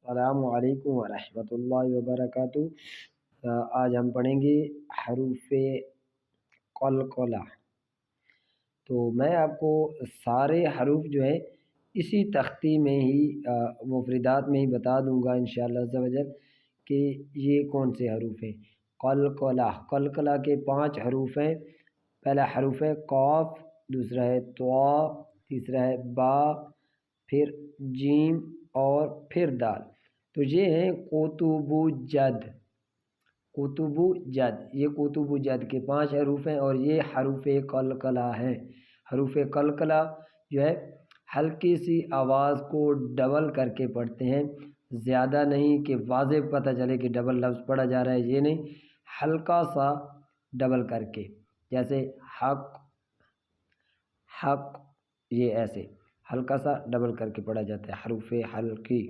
السلام علیکم ورحمۃ اللہ وبرکاتہ۔ آج ہم پڑھیں گے حروف قلقلہ۔ تو میں آپ کو سارے حروف جو ہیں اسی تختی میں ہی مفردات میں ہی بتا دوں گا انشاءاللہ عز و جل کہ یہ کون سے حروف ہیں۔ قلقلہ، قلقلہ کے 5 حروف ہیں۔ پہلا حروف ہے قاف، دوسرا ہے طا، تیسرا ہے با، پھر جیم اور پھر دال۔ تو یہ ہیں قطب جد، قطب جد، یہ قطب جد کے 5 حروف ہیں اور یہ حروف قلقلہ ہیں۔ حروف قلقلہ جو ہے ہلکی سی آواز کو ڈبل کر کے پڑھتے ہیں، زیادہ نہیں کہ واضح پتہ چلے کہ ڈبل لفظ پڑھا جا رہا ہے، یہ نہیں، ہلکا سا ڈبل کر کے، جیسے حق، حق، یہ ایسے ہلکا سا ڈبل کر کے پڑھا جاتا ہے، حروف ہلکی۔